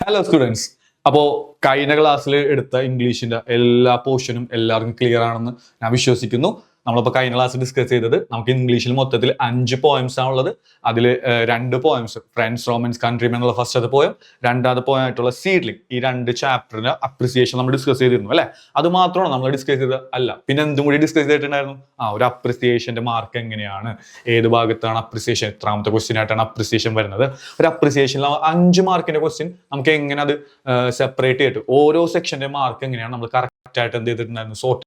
Hello students. അപ്പോൾ കഴിഞ്ഞ ക്ലാസ്സിൽ എടുത്ത ഇംഗ്ലീഷിന്റെ എല്ലാ പോർഷനും എല്ലാവർക്കും ക്ലിയർ ആണെന്ന് ഞാൻ വിശ്വസിക്കുന്നു. നമ്മളിപ്പോൾ കഴിഞ്ഞ ക്ലാസ് ഡിസ്കസ് ചെയ്തത് നമുക്ക് ഇംഗ്ലീഷിൽ മൊത്തത്തിൽ 5 പോയംസ് ആണുള്ളത്. അതിൽ 2 പോയംസ് ഫ്രണ്ട്സ് റോമൻസ് കൺട്രിമെൻ എന്നുള്ള ഫസ്റ്റത്തെ പോയം, രണ്ടാമത്തെ പോയം ആയിട്ടുള്ള സീഡ്ലിംഗ്, ഈ 2 ചാപ്റ്ററിന് അപ്രിസിയേഷൻ നമ്മൾ ഡിസ്കസ് ചെയ്തിരുന്നു അല്ലെ. അത് മാത്രമാണ് നമ്മൾ ഡിസ്കസ് ചെയ്തത് അല്ല, പിന്നെ എന്തും കൂടി ഡിസ്കസ് ചെയ്തിട്ടുണ്ടായിരുന്നു. ഒരു അപ്രിസിയേഷന്റെ മാർക്ക് എങ്ങനെയാണ്, ഏത് ഭാഗത്താണ് അപ്രിസിയേഷൻ, എത്രാമത്തെ ക്വസ്റ്റ്യൻ ആയിട്ടാണ് അപ്രിസിയേഷൻ വരുന്നത്. ഒരു അപ്രിസിയേഷനിൽ 5 മാർക്കിന്റെ ക്വസ്റ്റ്യൻ നമുക്ക് എങ്ങനെ അത് സെപ്പറേറ്റ് ചെയ്തിട്ട് ഓരോ സെക്ഷന്റെ മാർക്ക് എങ്ങനെയാണ് നമ്മൾ കറക്റ്റ് ആയിട്ട് എന്ത് ചെയ്തിട്ടുണ്ടായിരുന്നു. സോർട്ട്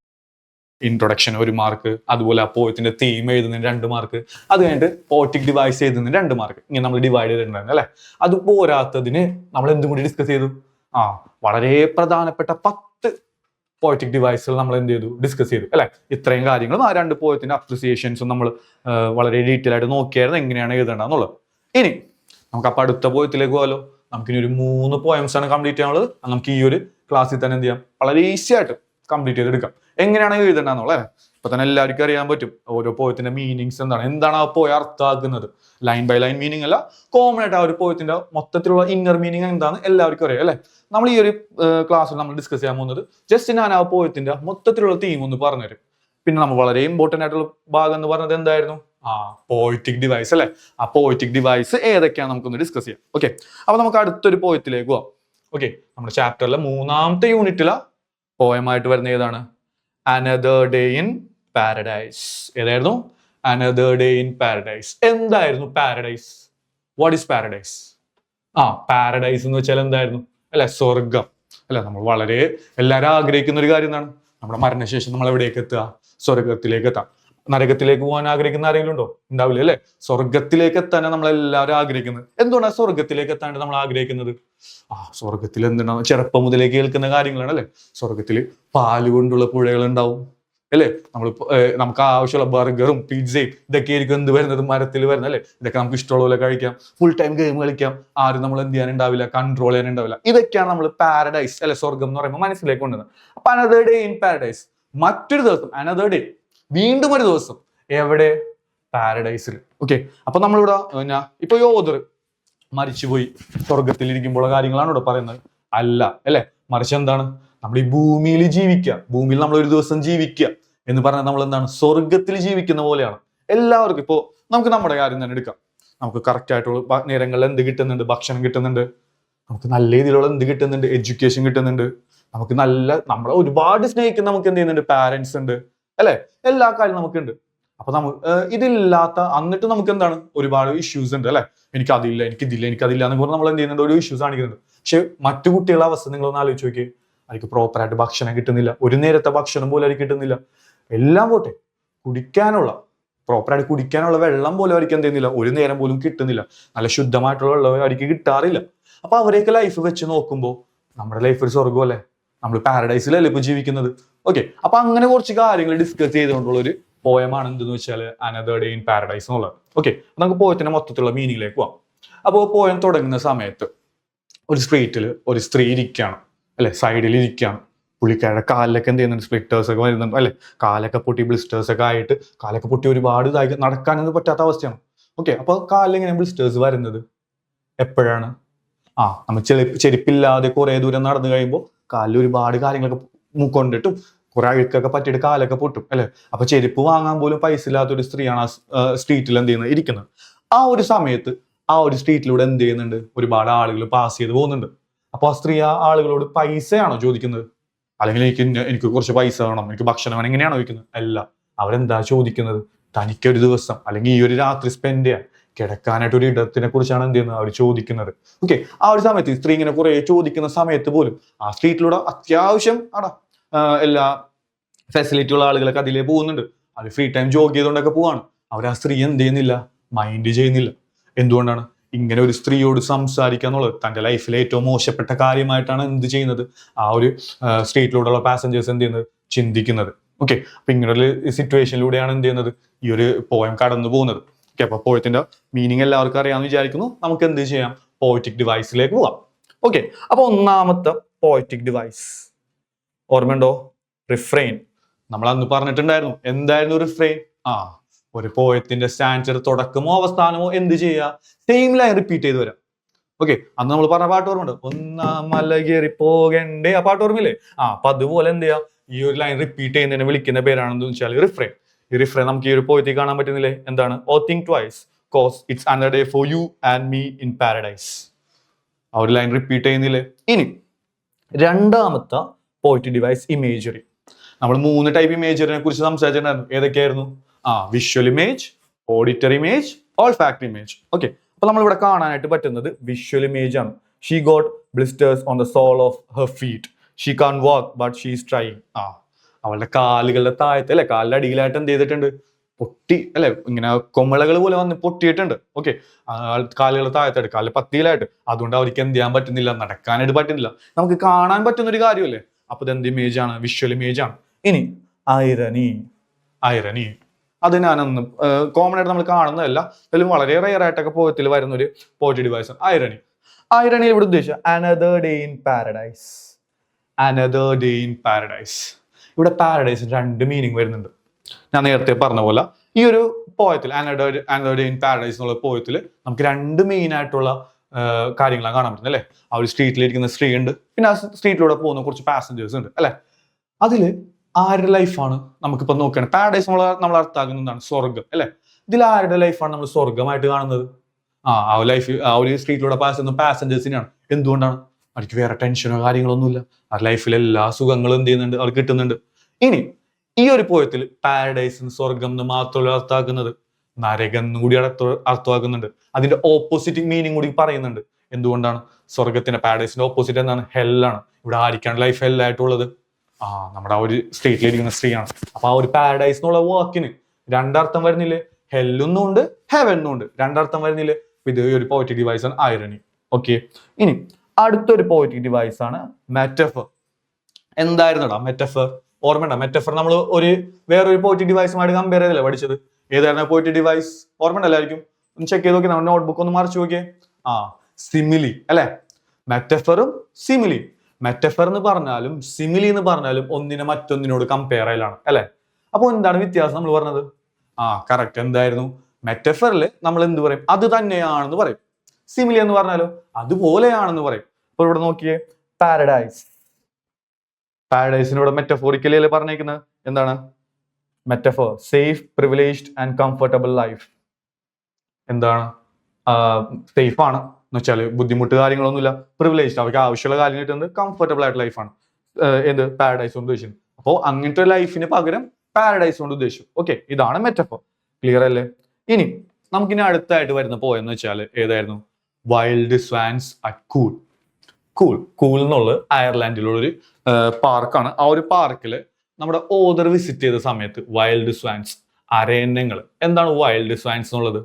ഇൻട്രൊഡക്ഷൻ 1 മാർക്ക്, അതുപോലെ ആ പോയത്തിന്റെ തീം എഴുതുന്നതിന് 2 മാർക്ക്, അത് കഴിഞ്ഞിട്ട് പോയറ്റിക് ഡിവൈസ് എഴുതുന്നതിന് 2 മാർക്ക്, ഇങ്ങനെ നമ്മൾ ഡിവൈഡ് ചെയ്തിട്ടുണ്ടായിരുന്നു അല്ലെ. അത് പോരാത്തതിന് നമ്മൾ എന്തും കൂടി ഡിസ്കസ് ചെയ്തു. വളരെ പ്രധാനപ്പെട്ട 10 പോയറ്റിക് ഡിവൈസുകൾ നമ്മൾ എന്ത് ചെയ്തു, ഡിസ്കസ് ചെയ്തു അല്ലെ. ഇത്രയും കാര്യങ്ങളും ആ 2 പോയത്തിന്റെ അപ്രിസിയേഷൻസും നമ്മൾ വളരെ ഡീറ്റെയിൽ ആയിട്ട് നോക്കിയായിരുന്നു എങ്ങനെയാണ് എഴുതേണ്ടതെന്നുള്ളത്. ഇനി നമുക്ക് അപ്പൊ അടുത്ത പോയത്തിലേക്ക് പോകാലോ. നമുക്കിനി ഒരു 3 പോയംസ് ആണ് കംപ്ലീറ്റ് ചെയ്യാനുള്ളത്. നമുക്ക് ഈ ഒരു ക്ലാസ്സിൽ തന്നെ എന്ത് ചെയ്യാം, വളരെ ഈസി ആയിട്ട് കംപ്ലീറ്റ് ചെയ്തെടുക്കാം. എങ്ങനെയാണ് എഴുതേണ്ടതെന്നുള്ളത് ഇപ്പൊ തന്നെ എല്ലാവർക്കും അറിയാൻ പറ്റും. ഓരോ പോയത്തിന്റെ മീനിങ്സ് എന്താണ് ആ പോയ അർത്ഥമാക്കുന്നത്. ലൈൻ ബൈ ലൈൻ മീനിങ് അല്ല, കോമൺ ആയിട്ട് ആ ഒരു പോയത്തിന്റെ മൊത്തത്തിലുള്ള ഇന്നർ മീനിങ് എന്താന്ന് എല്ലാവർക്കും അറിയാം അല്ലെ. നമ്മൾ ഈ ഒരു ക്ലാസ്സിൽ നമ്മൾ ഡിസ്കസ് ചെയ്യാൻ പോകുന്നത് ജസ്റ്റ് ഞാൻ ആ പോയത്തിന്റെ മൊത്തത്തിലുള്ള തീം ഒന്ന് പറഞ്ഞുതരും. പിന്നെ നമ്മൾ വളരെ ഇമ്പോർട്ടന്റ് ആയിട്ടുള്ള ഭാഗം എന്ന് പറഞ്ഞത് എന്തായിരുന്നു, പോയറ്റിക് ഡിവൈസ് അല്ലെ. ആ പോയറ്റിക് ഡിവൈസ് ഏതൊക്കെയാണ് നമുക്കൊന്ന് ഡിസ്കസ് ചെയ്യാം. ഓക്കെ, അപ്പൊ നമുക്ക് അടുത്തൊരു പോയത്തിലേക്ക് പോവാം. ഓക്കെ, നമ്മുടെ ചാപ്റ്ററിലെ 3ാമത്തെ യൂണിറ്റിലെ പോയമായിട്ട് വരുന്ന ഏതാണ്, അനദർ ഡേ ഇൻ പാരഡൈസ്. ഏതായിരുന്നു, അനദർ ഡേ ഇൻ പാരഡൈസ്. എന്തായിരുന്നു paradise? What is paradise? Paradise എന്ന് വെച്ചാൽ എന്തായിരുന്നു അല്ലെ, സ്വർഗം അല്ലെ. നമ്മൾ വളരെ എല്ലാവരും ആഗ്രഹിക്കുന്ന ഒരു കാര്യം എന്താണ്, നമ്മുടെ മരണശേഷം നമ്മൾ എവിടേക്ക് എത്തുക, സ്വർഗത്തിലേക്ക് എത്താം. നരകത്തിലേക്ക് പോകാൻ ആഗ്രഹിക്കുന്ന ആരെങ്കിലും ഉണ്ടോ? ഉണ്ടാവില്ല അല്ലെ. സ്വർഗത്തിലേക്ക് എത്താനാണ് നമ്മൾ എല്ലാവരും ആഗ്രഹിക്കുന്നത്. എന്തുകൊണ്ടാണ് സ്വർഗത്തിലേക്ക് എത്താണ്ട് നമ്മൾ ആഗ്രഹിക്കുന്നത്? സ്വർഗത്തിൽ എന്തുണ്ടാവും, ചെറുപ്പം മുതലേക്ക് കേൾക്കുന്ന കാര്യങ്ങളാണ് അല്ലെ. സ്വർഗത്തിൽ പാല് കൊണ്ടുള്ള പുഴകൾ ഉണ്ടാവും അല്ലെ. നമുക്ക് ആവശ്യമുള്ള ബർഗറും പിസ്സയും ഇതൊക്കെ ആയിരിക്കും എന്ത് വരുന്നത്, മരത്തിൽ വരുന്നത് അല്ലെ. ഇതൊക്കെ നമുക്ക് ഇഷ്ടമുള്ള പോലെ കഴിക്കാം, ഫുൾ ടൈം ഗെയിം കളിക്കാം, ആരും നമ്മൾ എന്ത് ചെയ്യാനുണ്ടാവില്ല, കൺട്രോൾ ചെയ്യാനുണ്ടാവില്ല. ഇതൊക്കെയാണ് നമ്മൾ പാരഡൈസ് അല്ലെ, സ്വർഗം എന്ന് പറയുമ്പോൾ മനസ്സിലേക്ക് കൊണ്ടുവന്നത്. അപ്പൊ അനദർ ഡേ ഇൻ പാരഡൈസ്, മറ്റൊരു ദിവസം, അനദർ ഡേ, വീണ്ടും ഒരു ദിവസം എവിടെ, പാരഡൈസിൽ. ഓക്കെ, അപ്പൊ നമ്മളിവിടെ ഇപ്പൊ ഈ ഓതർ മരിച്ചുപോയി സ്വർഗത്തിൽ ഇരിക്കുമ്പോൾ കാര്യങ്ങളാണ് ഇവിടെ പറയുന്നത് അല്ല അല്ലെ. മറിച്ച് എന്താണ്, നമ്മൾ ഈ ഭൂമിയിൽ ജീവിക്കുക, ഭൂമിയിൽ നമ്മൾ ഒരു ദിവസം ജീവിക്കുക എന്ന് പറഞ്ഞാൽ നമ്മൾ എന്താണ്, സ്വർഗത്തിൽ ജീവിക്കുന്ന പോലെയാണ്. എല്ലാവർക്കും ഇപ്പോ നമുക്ക് നമ്മുടെ കാര്യം തന്നെ എടുക്കാം. നമുക്ക് കറക്റ്റ് ആയിട്ടുള്ള നേരങ്ങളിൽ എന്ത് കിട്ടുന്നുണ്ട്, ഭക്ഷണം കിട്ടുന്നുണ്ട്, നമുക്ക് നല്ല രീതിയിലുള്ള എന്ത് കിട്ടുന്നുണ്ട്, എഡ്യൂക്കേഷൻ കിട്ടുന്നുണ്ട്, നമുക്ക് നമ്മളെ ഒരുപാട് സ്നേഹിക്കുന്ന നമുക്ക് എന്ത് ചെയ്യുന്നുണ്ട്, പാരന്റ്സ് ഉണ്ട് അല്ലെ. എല്ലാ കാര്യം നമുക്കുണ്ട്. അപ്പൊ ഇതില്ലാത്ത എന്നിട്ട് നമുക്ക് എന്താണ്, ഒരുപാട് ഇഷ്യൂസ് ഉണ്ട് അല്ലെ. എനിക്കതില്ല, എനിക്കതില്ല എന്ന് പറഞ്ഞാൽ നമ്മൾ എന്ത് ചെയ്യുന്നുണ്ട്, ഒരു ഇഷ്യൂസ് കാണിക്കുന്നുണ്ട്. പക്ഷെ മറ്റു കുട്ടികളുടെ അവസ്ഥ നിങ്ങളൊന്ന് ആലോചിച്ച് നോക്കിയേ. അവർക്ക് പ്രോപ്പറായിട്ട് ഭക്ഷണം കിട്ടുന്നില്ല, ഒരു നേരത്തെ ഭക്ഷണം പോലും അവർക്ക് കിട്ടുന്നില്ല. എല്ലാം പോട്ടെ, പ്രോപ്പറായിട്ട് കുടിക്കാനുള്ള വെള്ളം പോലും അവർക്ക് എന്ത് ചെയ്യുന്നില്ല, ഒരു നേരം പോലും കിട്ടുന്നില്ല. നല്ല ശുദ്ധമായിട്ടുള്ള വെള്ളം അവർക്ക് കിട്ടാറില്ല. അപ്പൊ അവരെയൊക്കെ ലൈഫ് വെച്ച് നോക്കുമ്പോൾ നമ്മുടെ ലൈഫ് ഒരു സ്വർഗം അല്ലേ, നമ്മൾ പാരഡൈസിലല്ലേ ഇപ്പൊ ജീവിക്കുന്നത്. ഓക്കെ, അപ്പൊ അങ്ങനെ കുറച്ച് കാര്യങ്ങൾ ഡിസ്കസ് ചെയ്തുകൊണ്ടുള്ള ഒരു പോയമാണ് എന്തെന്ന് വെച്ചാൽ അനദർ ഡേ ഇൻ പാരഡൈസ് എന്നുള്ളത്. ഓക്കെ, നമുക്ക് പോയത്തിന്റെ മൊത്തത്തിലുള്ള മീനിങ്ങിലേക്ക് പോവാം. അപ്പോൾ പോയം തുടങ്ങുന്ന സമയത്ത് ഒരു സ്ട്രീറ്റിൽ ഒരു സ്ത്രീ ഇരിക്കുകയാണ് അല്ലെ, സൈഡിൽ ഇരിക്കുകയാണ്. പുള്ളിക്കാരുടെ കാലിലൊക്കെ എന്ത് ചെയ്യുന്നുണ്ട്, സ്പ്ലിറ്റേഴ്സ് ഒക്കെ വരുന്നുണ്ട് അല്ലെ. കാലൊക്കെ പൊട്ടി, ബ്ലിസ്റ്റേഴ്സ് ഒക്കെ ആയിട്ട് കാലൊക്കെ പൊട്ടി ഒരുപാട് ഇതായി നടക്കാനൊന്നും പറ്റാത്ത അവസ്ഥയാണ്. ഓക്കെ, അപ്പൊ കാലിൽ എങ്ങനെ ബ്ലിസ്റ്റേഴ്സ് വരുന്നത് എപ്പോഴാണ്? നമ്മൾ ചെരുപ്പില്ലാതെ കുറെ ദൂരം നടന്നു കഴിയുമ്പോൾ കാലിൽ ഒരുപാട് കാര്യങ്ങളൊക്കെ കൊണ്ടിട്ടും കുറെ അഴുക്കൊക്കെ പറ്റിയിട്ട് കാലൊക്കെ പൊട്ടും അല്ലെ. അപ്പൊ ചെരുപ്പ് വാങ്ങാൻ പോലും പൈസ ഇല്ലാത്തൊരു സ്ത്രീയാണ് ആ സ്ട്രീറ്റിൽ എന്ത് ചെയ്യുന്നത്, ഇരിക്കുന്നത്. ആ ഒരു സമയത്ത് ആ ഒരു സ്ട്രീറ്റിലൂടെ എന്ത് ചെയ്യുന്നുണ്ട്, ഒരുപാട് ആളുകൾ പാസ് ചെയ്ത് പോകുന്നുണ്ട്. അപ്പൊ ആ സ്ത്രീ ആ ആളുകളോട് പൈസയാണോ ചോദിക്കുന്നത്, അല്ലെങ്കിൽ എനിക്ക് കുറച്ച് പൈസ വേണം, എനിക്ക് ഭക്ഷണം വേണം, എങ്ങനെയാണോ ചോദിക്കുന്നത്? അല്ല, അവരെന്താ ചോദിക്കുന്നത്, തനിക്കൊരു ദിവസം അല്ലെങ്കിൽ ഈ ഒരു രാത്രി സ്പെൻഡ് ചെയ്യാൻ കിടക്കാനായിട്ട് ഒരു ഇടത്തിനെ കുറിച്ചാണ് എന്ത് ചെയ്യുന്നത്, അവർ ചോദിക്കുന്നത്. ഓക്കെ, ആ ഒരു സമയത്ത് സ്ത്രീ ഇങ്ങനെ കുറെ ചോദിക്കുന്ന സമയത്ത് പോലും ആ സ്ട്രീറ്റിലൂടെ അത്യാവശ്യം എല്ലാ ഫെസിലിറ്റിയുള്ള ആളുകളൊക്കെ അതിലേ പോകുന്നുണ്ട്. അവർ ഫ്രീ ടൈം ജോഗ് ചെയ്തുകൊണ്ടൊക്കെ പോവാണ്. അവർ ആ സ്ത്രീ എന്ത് ചെയ്യുന്നില്ല, മൈൻഡ് ചെയ്യുന്നില്ല. എന്തുകൊണ്ടാണ്? ഇങ്ങനെ ഒരു സ്ത്രീയോട് സംസാരിക്കുക എന്നുള്ളത് തൻ്റെ ലൈഫിലെ ഏറ്റവും മോശപ്പെട്ട കാര്യമായിട്ടാണ് എന്ത് ചെയ്യുന്നത്, ആ ഒരു സ്ട്രീറ്റിലൂടെയുള്ള പാസഞ്ചേഴ്സ് എന്ത് ചെയ്യുന്നത്, ചിന്തിക്കുന്നത്. ഓക്കെ, അപ്പൊ ഇങ്ങനൊരു സിറ്റുവേഷനിലൂടെയാണ് എന്ത് ചെയ്യുന്നത്, ഈ ഒരു പോയം കടന്നു പോകുന്നത്. ഓക്കെ, അപ്പൊ പോയത്തിന്റെ മീനിങ് എല്ലാവർക്കും അറിയാമെന്ന് വിചാരിക്കുന്നു. നമുക്ക് എന്ത് ചെയ്യാം, പോയറ്റിക് ഡിവൈസിലേക്ക് പോവാം. ഓക്കെ, അപ്പൊ ഒന്നാമത്തെ പോയറ്റിക് ഡിവൈസ് ഓർമ്മയുണ്ടോ? റിഫ്രെയിൻ. നമ്മൾ അന്ന് പറഞ്ഞിട്ടുണ്ടായിരുന്നു. എന്തായിരുന്നു റിഫ്രെയിൻ? ഒരു പോയത്തിന്റെ സ്റ്റാൻഡേർഡ് തുടക്കമോ അവസാനമോ എന്ത് ചെയ്യുക, സെയിം ലൈൻ റിപ്പീറ്റ് ചെയ്ത് വരാം. ഓക്കെ, അന്ന് നമ്മൾ പറഞ്ഞ പാട്ട് ഓർമ്മയുണ്ട്, ഒന്നാം മല കയറി പോകണ്ടേ, ആ പാട്ട് ഓർമ്മയില്ലേ? അപ്പൊ അതുപോലെ എന്ത് ചെയ്യാം, ഈ ഒരു ലൈൻ റിപ്പീറ്റ് ചെയ്യുന്നതിനെ വിളിക്കുന്ന പേരാണെന്ന് വെച്ചാൽ റിഫ്രെയിൻ. ഈ റിഫ്രെയിൻ നമുക്ക് ഈ ഒരു പോയത്തിൽ കാണാൻ പറ്റുന്നില്ലേ? എന്താണ്? Oh think twice cause it's another day for you and me in paradise. ആ ഒരു ലൈൻ റിപ്പീറ്റ് ചെയ്യുന്നില്ലേ? ഇനി രണ്ടാമത്തെ പോയിറ്റ് ഡിവൈസ് ഇമേജറി. നമ്മൾ 3 ടൈപ്പ് ഇമേജറിനെ കുറിച്ച് സംസാരിച്ചിട്ടുണ്ടായിരുന്നു. ഏതൊക്കെയായിരുന്നു? Visual image, auditory image, olfactory image. Okay, അപ്പൊ നമ്മളിവിടെ കാണാനായിട്ട് പറ്റുന്നത് വിഷ്വൽ ഇമേജ് ആണ്. She got blisters on the sole of her feet, she can walk but she is trying. അവളുടെ കാലുകളുടെ താഴത്ത് അല്ലെ, കാലിന്റെ അടിയിലായിട്ട് എന്ത് ചെയ്തിട്ടുണ്ട്? പൊട്ടി അല്ലെ, ഇങ്ങനെ കൊമ്മളകൾ പോലെ വന്ന് പൊട്ടിയിട്ടുണ്ട്. ഓക്കെ, കാലുകളുടെ താഴത്തായിട്ട്, കാലിൽ പത്തിയിലായിട്ട്. അതുകൊണ്ട് അവർക്ക് എന്ത് ചെയ്യാൻ പറ്റുന്നില്ല? നടക്കാനായിട്ട് പറ്റുന്നില്ല. നമുക്ക് കാണാൻ പറ്റുന്ന ഒരു കാര്യമല്ലേ? അപ്പൊ ഇത് എന്ത് ഇമേജ് ആണ്? വിഷ്വൽ ഇമേജ് ആണ്. ഇനി ഐറണി. ഐറണി അത് ഞാനൊന്ന് കോമൺ ആയിട്ട് നമ്മൾ കാണുന്നതല്ല, അതിലും വളരെ റെയർ ആയിട്ടൊക്കെ പോയത്തിൽ വരുന്ന ഒരു പോയിറ്റ് ഡിവൈസ് ആണ് ഐറണി. ഐറണി ഇവിടെ ഉദ്ദേശിച്ച another day in paradise. Another day in paradise. ഇവിടെ പാരഡൈസ് 2 മീനിങ് വരുന്നുണ്ട്. ഞാൻ നേരത്തെ പറഞ്ഞ പോലെ ഈ ഒരു പോയത്തിൽ അനദർ ഡേ ഇൻ പാരഡൈസ് എന്നുള്ള പോയത്തിൽ നമുക്ക് 2 മെയിൻ ആയിട്ടുള്ള കാര്യങ്ങളാണ് കാണാൻ പറ്റുന്നത് അല്ലെ. ആ ഒരു സ്ട്രീറ്റിലിരിക്കുന്ന സ്ത്രീ ഉണ്ട്, പിന്നെ ആ സ്ട്രീറ്റിലൂടെ പോകുന്ന കുറച്ച് പാസഞ്ചേഴ്സ് ഉണ്ട് അല്ലെ. അതില് ആരുടെ ലൈഫാണ് നമുക്കിപ്പോ നോക്കുകയാണ്? പാരഡൈസ് നമ്മൾ അർത്ഥാക്കുന്നതാണ് സ്വർഗം അല്ലെ. ഇതിൽ ആരുടെ ലൈഫാണ് നമ്മൾ സ്വർഗമായിട്ട് കാണുന്നത്? ആ ലൈഫ്, ആ ഒരു സ്ട്രീറ്റിലൂടെ പാസ് ചെയ്യുന്ന പാസഞ്ചേഴ്സിനാണ്. എന്തുകൊണ്ടാണ്? അവർക്ക് വേറെ ടെൻഷനോ കാര്യങ്ങളൊന്നുമില്ല. ആ ലൈഫിൽ എല്ലാ സുഖങ്ങളും എന്ത് ചെയ്യുന്നുണ്ട്? അവർക്ക് കിട്ടുന്നുണ്ട്. ഇനി ഈ ഒരു പോയത്തിൽ പാരഡൈസ് സ്വർഗം എന്ന് മാത്രമല്ല അർത്ഥാക്കുന്നത്, നരകം കൂടി അർത്ഥമാക്കുന്നുണ്ട്. അതിന്റെ ഓപ്പോസിറ്റ് മീനിങ് കൂടി പറയുന്നുണ്ട്. എന്തുകൊണ്ടാണ്? സ്വർഗത്തിന്റെ പാരഡൈസിന്റെ ഓപ്പോസിറ്റ് എന്താണ്? ഹെല്ലാണ്. ഇവിടെ ആയിരിക്കാണ് ലൈഫ് ഹെല്ലായിട്ടുള്ളത്. നമ്മുടെ ആ ഒരു സ്റ്റേറ്റിലിരിക്കുന്ന സ്ത്രീയാണ്. അപ്പൊ ആ ഒരു പാരഡൈസ് എന്നുള്ള വാക്കിന് 2 അർത്ഥം വരുന്നില്ലേ? ഹെല്ലെന്നും ഉണ്ട്, ഹെവനും ഉണ്ട്. 2 അർത്ഥം വരുന്നില്ലേ? ഇത് ഒരു പോയറ്റിക് ഡിവൈസ് ആണ് ഐറണി. ഓക്കെ, ഇനി അടുത്തൊരു പോയറ്റിക് ഡിവൈസ് ആണ് മെറ്റഫർ. എന്തായിരുന്നടാ മെറ്റഫർ? ഓർമ്മയുണ്ടോ? മെറ്റഫർ നമ്മൾ വേറൊരു പോയറ്റിക് ഡിവൈസുമായിട്ട് കമ്പയർ ചെയ്തല്ലേ പഠിച്ചത്? ഏതായിരുന്നു പോയറ്റിക് ഡിവൈസ്? ഓർമ്മയുണ്ടല്ലായിരിക്കും? ഒന്ന് ചെക്ക് ചെയ്ത് നോക്കി, നമ്മുടെ നോട്ട്ബുക്ക് ഒന്ന് മറിച്ച് നോക്കിയേ. സിമിലി അല്ലെ. മെറ്റഫറും സിമിലി. മെറ്റഫർ എന്ന് പറഞ്ഞാലും സിമിലി എന്ന് പറഞ്ഞാലും ഒന്നിനെ മറ്റൊന്നിനോട് കമ്പയർ ചെയ്യലാണ് അല്ലെ. അപ്പൊ എന്താണ് വ്യത്യാസം നമ്മൾ പറഞ്ഞത്? കറക്റ്റ്. എന്തായിരുന്നു? മെറ്റഫറിൽ നമ്മൾ എന്ത് പറയും? അത് തന്നെയാണെന്ന് പറയും. സിമിലി എന്ന് പറഞ്ഞാലോ അതുപോലെയാണെന്ന് പറയും. അപ്പൊ ഇവിടെ നോക്കിയേ, പാരഡൈസ്. പാരഡൈസിന് ഇവിടെ മെറ്റഫോറിക്കലി അല്ലേ പറഞ്ഞേക്കുന്നത്? എന്താണ് metaphor? Safe, privileged and comfortable life. എന്താണ്? സേഫ് ആണ് എന്ന് വെച്ചാല് ബുദ്ധിമുട്ട് കാര്യങ്ങളൊന്നുമില്ല. പ്രിവിലേജ്ഡ്, അവർക്ക് ആവശ്യമുള്ള കാര്യം കിട്ടുന്നത്. കംഫർട്ടബിൾ ആയിട്ട് ലൈഫാണ് എന്ത്? പാരഡൈസ് കൊണ്ട് ഉദ്ദേശിക്കുന്നത്. അപ്പോൾ അങ്ങനത്തെ ലൈഫിന് പകരം പാരഡൈസ് കൊണ്ട് ഉദ്ദേശിച്ചു. ഓക്കെ, ഇതാണ് മെറ്റഫോർ. ക്ലിയർ അല്ലേ? ഇനി നമുക്കിനി അടുത്തായിട്ട് വരുന്ന പോയെന്ന് വെച്ചാൽ ഏതായിരുന്നു? Wild Swans at cool. Cool എന്നുള്ളത് അയർലാൻഡിലുള്ളൊരു പാർക്കാണ്. ആ ഒരു പാർക്കിൽ നമ്മുടെ ഓതർ വിസിറ്റ് ചെയ്ത സമയത്ത് വൈൽഡ് സ്വാൻസ്, അരയന്നങ്ങൾ. എന്താണ് വൈൽഡ് സ്വാൻസ് എന്നുള്ളത്?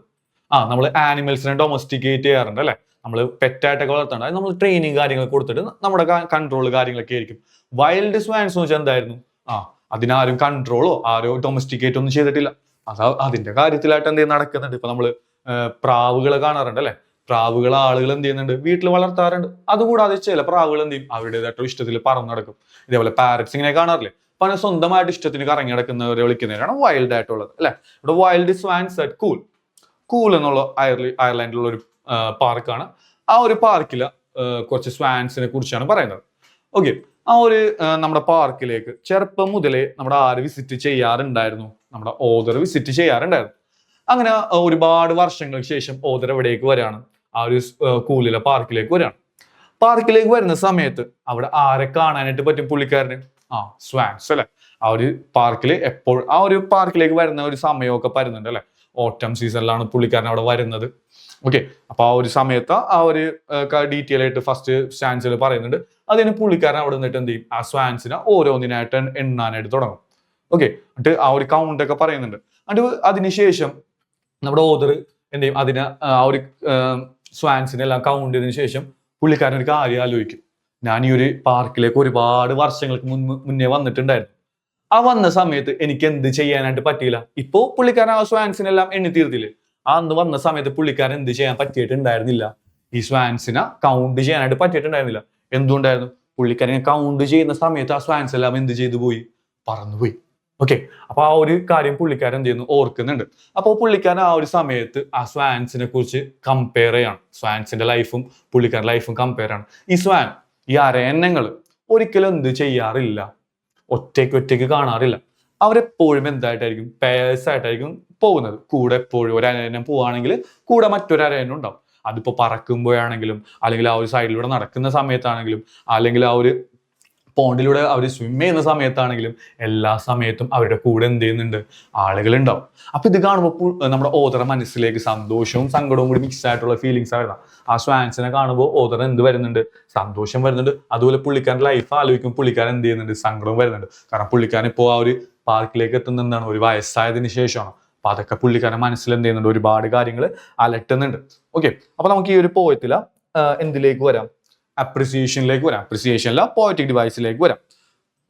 നമ്മൾ ആനിമൽസിനെ ഡൊമസ്റ്റിക്കേറ്റ് ചെയ്യാറുണ്ട് അല്ലെ. നമ്മൾ പെറ്റായിട്ടൊക്കെ വളർത്താണ്ട്, അത് നമ്മൾ ട്രെയിനിങ് കാര്യങ്ങൾ കൊടുത്തിട്ട് നമ്മുടെ കൺട്രോൾ കാര്യങ്ങളൊക്കെ ആയിരിക്കും. വൈൽഡ് സ്വാൻസ് എന്ന് വെച്ചാൽ എന്തായിരുന്നു? അതിനാരും കൺട്രോളോ ആരോ ഡൊമസ്റ്റിക്കേറ്റ് ഒന്നും ചെയ്തിട്ടില്ല. അതിന്റെ കാര്യത്തിലായിട്ട് എന്ത് നടക്കുന്നുണ്ട്? ഇപ്പൊ നമ്മള് പ്രാവുകളെ കാണാറുണ്ട് അല്ലെ. പ്രാവുകൾ ആളുകൾ എന്ത് ചെയ്യുന്നുണ്ട്? വീട്ടിൽ വളർത്താറുണ്ട്. അതുകൂടാതെ ചില പ്രാവുകൾ എന്ത് ചെയ്യും? അവരുടേതായിട്ടുള്ള ഇഷ്ടത്തിൽ പറന്നു നടക്കും. ഇതേപോലെ പാരറ്റ്സ് ഇങ്ങനെ കാണാറില്ലേ? അപ്പൊ അങ്ങനെ സ്വന്തമായിട്ട് ഇഷ്ടത്തിന് കറങ്ങി നടക്കുന്നവരെ വിളിക്കുന്നവരാണ് വൈൽഡ് ആയിട്ടുള്ളത് അല്ലെ. ഇവിടെ wild Swans at cool. Cool എന്നുള്ള അയർലാൻഡിലുള്ള ഒരു പാർക്കാണ്. ആ ഒരു പാർക്കിൽ കുറച്ച് സ്വാൻസിനെ കുറിച്ചാണ് പറയുന്നത്. ഓക്കെ, ആ ഒരു നമ്മുടെ പാർക്കിലേക്ക് ചെറുപ്പം മുതലേ നമ്മുടെ ആര് വിസിറ്റ് ചെയ്യാറുണ്ടായിരുന്നു? നമ്മുടെ ഓതർ വിസിറ്റ് ചെയ്യാറുണ്ടായിരുന്നു. അങ്ങനെ ഒരുപാട് വർഷങ്ങൾക്ക് ശേഷം ഓതർ എവിടേക്ക് വരികയാണ്? ആ ഒരു കൂളിലെ പാർക്കിലേക്ക് വരികയാണ്. പാർക്കിലേക്ക് വരുന്ന സമയത്ത് അവിടെ ആരെ കാണാനായിട്ട് പറ്റും പുള്ളിക്കാരന്? സ്വാൻസ് അല്ലെ. ആ ഒരു പാർക്കിൽ എപ്പോഴും ആ ഒരു പാർക്കിലേക്ക് വരുന്ന ഒരു സമയമൊക്കെ വരുന്നുണ്ട് അല്ലെ. ഓട്ടം സീസണിലാണ് പുള്ളിക്കാരൻ അവിടെ വരുന്നത്. ഓക്കെ, അപ്പൊ ആ ഒരു സമയത്ത് ആ ഒരു ഡീറ്റെയിൽ ആയിട്ട് ഫസ്റ്റ് സ്വാൻസിൽ പറയുന്നുണ്ട്. അതിന് പുള്ളിക്കാരൻ അവിടെ നിന്നിട്ട് എന്ത് ചെയ്യും? ആ സ്വാൻസിനെ ഓരോന്നിനായിട്ട് എണ്ണാനായിട്ട് തുടങ്ങും. ഓക്കെ, എന്നിട്ട് ആ ഒരു കൗണ്ട് ഒക്കെ പറയുന്നുണ്ട്. എന്നിട്ട് അതിനുശേഷം നമ്മുടെ ഓതർ എന്ത് ചെയ്യും? അതിനെ ആ ഒരു സ്വാൻസിനെ എല്ലാം കൗണ്ട് ചെയ്തതിനു ശേഷം പുള്ളിക്കാരൻ ഒരു കാര്യം ആലോചിക്കും. ഞാൻ ഈ ഒരു പാർക്കിലേക്ക് ഒരുപാട് വർഷങ്ങൾക്ക് മുന്നേ വന്നിട്ടുണ്ടായിരുന്നു. ആ വന്ന സമയത്ത് എനിക്ക് എന്ത് ചെയ്യാനായിട്ട് പറ്റിയില്ല. ഇപ്പോ പുള്ളിക്കാരൻ ആ സ്വാൻസിനെല്ലാം എണ്ണി തീർത്തില്ലേ? അന്ന് വന്ന സമയത്ത് പുള്ളിക്കാരൻ എന്ത് ചെയ്യാൻ പറ്റിയിട്ടുണ്ടായിരുന്നില്ല? ഈ സ്വാൻസിനെ കൗണ്ട് ചെയ്യാനായിട്ട് പറ്റിയിട്ടുണ്ടായിരുന്നില്ല. എന്തുകൊണ്ടായിരുന്നു? പുള്ളിക്കാരനെ കൗണ്ട് ചെയ്യുന്ന സമയത്ത് ആ സ്വാൻസ് എല്ലാം എന്ത് ചെയ്തു പോയി? പറന്നുപോയി. ഓക്കെ. അപ്പൊ ആ ഒരു കാര്യം പുള്ളിക്കാരൻ എന്ത് ചെയ്യുന്നു ഓർക്കുന്നുണ്ട്. അപ്പോൾ പുള്ളിക്കാരൻ ആ ഒരു സമയത്ത് ആ സ്വാൻസിനെ കുറിച്ച് കമ്പയർ ചെയ്യാണ്. സ്വാൻസിന്റെ ലൈഫും പുള്ളിക്കാരന്റെ ലൈഫും കമ്പയർ ആണ്. ഈ സ്വാൻ, ഈ അരയന്നങ്ങൾ ഒരിക്കലും എന്ത് ചെയ്യാറില്ല, ഒറ്റയ്ക്ക് കാണാറില്ല. അവരെപ്പോഴും എന്തായിട്ടായിരിക്കും, പേഴ്സ് ആയിട്ടായിരിക്കും പോകുന്നത്. കൂടെ എപ്പോഴും ഒരു അരയന്നം പോവുകയാണെങ്കിൽ കൂടെ മറ്റൊരു അരയന്നം ഉണ്ടാവും. അതിപ്പോ പറക്കുമ്പോഴാണെങ്കിലും, അല്ലെങ്കിൽ ആ ഒരു സൈഡിലൂടെ നടക്കുന്ന സമയത്താണെങ്കിലും, അല്ലെങ്കിൽ ആ ഒരു പോണ്ടിലൂടെ അവർ സ്വിം ചെയ്യുന്ന സമയത്താണെങ്കിലും, എല്ലാ സമയത്തും അവരുടെ കൂടെ എന്ത് ചെയ്യുന്നുണ്ട്, ആളുകൾ ഉണ്ടാവും. അപ്പൊ ഇത് കാണുമ്പോൾ നമ്മുടെ ഓതറ മനസ്സിലേക്ക് സന്തോഷവും സങ്കടവും കൂടി മിക്സ് ആയിട്ടുള്ള ഫീലിങ്സ് ആയിരുന്നു. ആ സ്വാൻസിനെ കാണുമ്പോൾ ഓതറ എന്ത് വരുന്നുണ്ട്, സന്തോഷം വരുന്നുണ്ട്. അതുപോലെ പുള്ളിക്കാരൻ ലൈഫ് ആലോചിക്കും, പുള്ളിക്കാരൻ എന്ത് ചെയ്യുന്നുണ്ട്, സങ്കടവും വരുന്നുണ്ട്. കാരണം പുള്ളിക്കാരൻ ഇപ്പോൾ ആ ഒരു പാർക്കിലേക്ക് എത്തുന്ന എന്താണ്, ഒരു വയസ്സായതിനു ശേഷമാണ്. അപ്പൊ അതൊക്കെ പുള്ളിക്കാരൻ മനസ്സിൽ എന്ത് ചെയ്യുന്നുണ്ട്, ഒരുപാട് കാര്യങ്ങൾ അലട്ടുന്നുണ്ട്. ഓക്കെ. അപ്പൊ നമുക്ക് ഈ ഒരു പോയത്തില എന്തിലേക്ക് വരാം, അപ്രിസിയേഷനിലേക്ക് വരാം. അപ്രിസിയേഷനില പോയറ്റിക് ഡിവൈസിലേക്ക് വരാം.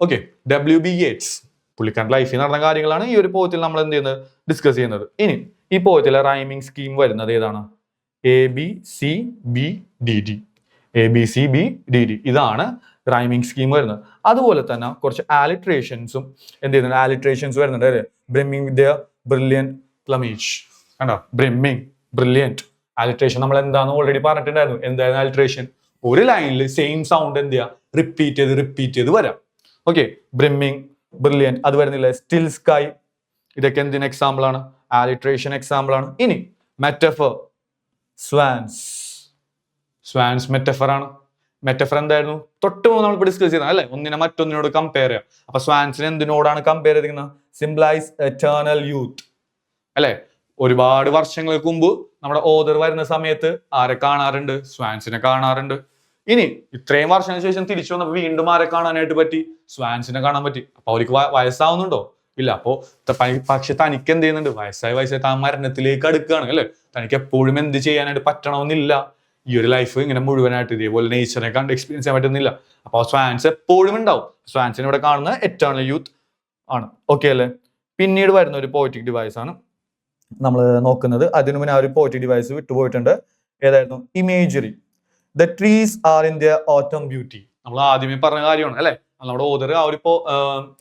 ഓക്കെ. W.B. യേറ്റ്സ് പുള്ളിക്കാരൻ്റെ ലൈഫിൽ നടന്ന കാര്യങ്ങളാണ് ഈ ഒരു പോയത്തിൽ നമ്മൾ എന്ത് ചെയ്യുന്നത്, ഡിസ്കസ് ചെയ്യുന്നത്. ഇനി ഈ പോയത്തിലെ റൈമിംഗ് സ്കീം വരുന്നത് ഏതാണ്, ABCBDD. ABCBDD ഇതാണ് റൈമിംഗ് സ്കീം വരുന്നത്. അതുപോലെ തന്നെ കുറച്ച് ആലിട്രേഷൻസും എന്ത് ചെയ്യുന്നുണ്ട്, ആലിട്രേഷൻസ് വരുന്നുണ്ട് അല്ലേ. ബ്രിമ്മിങ് വിത്ത് ദ ബ്രില്യൻറ്റ് പ്ലമേജ്, കണ്ടോ, ബ്രിമ്മിങ്, ബ്രില്യൻറ്റ്. ആലിട്രേഷൻ നമ്മൾ എന്താണെന്ന് ഓൾറെഡി പറഞ്ഞിട്ടുണ്ടായിരുന്നു. എന്തായിരുന്നു ആലിട്രേഷൻ, ഒരു ലൈനിൽ സെയിം സൗണ്ട് എന്ത് ചെയ്യുക, റിപ്പീറ്റ് ചെയ്ത് വരാം. ഓക്കെ. ബ്രിമ്മിങ്, ബ്രില്യൻറ്റ് അത് വരുന്നില്ല. സ്റ്റിൽ സ്കൈ, ഇതൊക്കെ എന്തിന് എക്സാമ്പിൾ ആണ്, ആലിട്രേഷൻ എക്സാമ്പിൾ ആണ്. ഇനി മെറ്റഫർ, സ്വാൻസ് മെറ്റഫർ ആണ്. മെറ്റഫർ എന്തായിരുന്നു, തൊട്ട് മുമ്പ് നമ്മൾ ഡിസ്കസ് ചെയ്ത അല്ലെ, ഒന്നിനെ മറ്റൊന്നിനോട് കമ്പയർ ചെയ്യാം. അപ്പൊ സ്വാൻസിനെ എന്തിനോടാണ് കമ്പയർ ചെയ്തിരിക്കുന്നത്, സിംബലൈസ് എറ്റേണൽ യൂത്ത് അല്ലെ. ഒരുപാട് വർഷങ്ങൾക്ക് മുമ്പ് നമ്മുടെ ഓതർ വരുന്ന സമയത്ത് ആരെ കാണാറുണ്ട്, സ്വാൻസിനെ കാണാറുണ്ട്. ഇനി ഇത്രയും വർഷങ്ങൾക്ക് ശേഷം തിരിച്ചു വന്നപ്പോൾ വീണ്ടും ആരെ കാണാനായിട്ട് പറ്റി, സ്വാൻസിനെ കാണാൻ പറ്റി. അപ്പൊ അവർക്ക് വയസ്സാവുന്നുണ്ടോ, ഇല്ല. അപ്പോ പക്ഷെ തനിക്ക് എന്ത് ചെയ്യുന്നുണ്ട്, വയസ്സായി താൻ മരണത്തിലേക്ക് അടുക്കുകയാണ് അല്ലെ. തനിക്ക് എപ്പോഴും എന്ത് ചെയ്യാനായിട്ട് പറ്റണമെന്നില്ല. ഈ ഒരു ലൈഫ് ഇങ്ങനെ മുഴുവനായിട്ട് ഇതേപോലെ നേച്ചറിനെ കണ്ട് എക്സ്പീരിയൻസ് ചെയ്യാൻ പറ്റുന്നില്ല. അപ്പോൾ സ്വാൻസ് എപ്പോഴും ഉണ്ടാവും. സ്വാൻസിനെ ഇവിടെ കാണുന്ന എറ്റേണൽ യൂത്ത് ആണ്. ഓക്കെ അല്ലേ. പിന്നീട് വരുന്ന ഒരു പോയറ്റിക് ഡിവൈസ് ആണ് നമ്മൾ നോക്കുന്നത്. അതിനു മുന്നേ ആ ഒരു പോയറ്റിക് ഡിവൈസ് വിട്ടുപോയിട്ടുണ്ട്. ഏതായിരുന്നു, imagery. The trees are in their autumn beauty. നമ്മൾ ആദ്യമേ പറഞ്ഞ കാര്യമാണ് അല്ലെ. നമ്മുടെ ഓതർ ആ ഒരു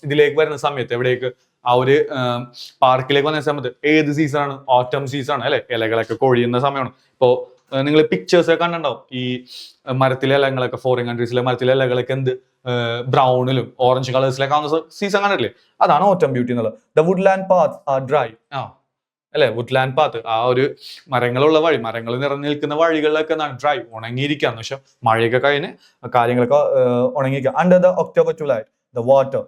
ഇതിലേക്ക് വരുന്ന സമയത്ത്, എവിടേക്ക്, ആ ഒരു പാർക്കിലേക്ക് വന്ന സമയത്ത് ഏത് സീസൺ ആണ്, ഓട്ടം സീസൺ ആണ് അല്ലെ. ഇലകളൊക്കെ കൊഴിയുന്ന സമയമാണ്. ഇപ്പോ നിങ്ങൾ പിക്ചേഴ്സ് ഒക്കെ കണ്ടിട്ടുണ്ടാവും, ഈ മരത്തിലെ ഇലകളൊക്കെ, ഫോറിൻ കൺട്രീസിലെ മരത്തിലെ ഇലകളൊക്കെ എന്ത് ബ്രൗണിലും ഓറഞ്ച് കളേഴ്സിലൊക്കെ ആവുന്ന സീസൺ കണ്ടിട്ടില്ലേ, അതാണ് ഓട്ടം ബ്യൂട്ടി എന്നുള്ളത്. The woodland path are dry അല്ലെ. വുഡ്ലാൻഡ് പാത്ത്, ആ ഒരു മരങ്ങളുള്ള വഴി, മരങ്ങൾ നിറഞ്ഞു നിൽക്കുന്ന വഴികളിലൊക്കെ ഡ്രൈ, ഉണങ്ങിയിരിക്കാന്ന്. പക്ഷെ മഴയൊക്കെ കഴിഞ്ഞ് കാര്യങ്ങളൊക്കെ ഉണങ്ങിയിരിക്കുക. Under the October twilight the water,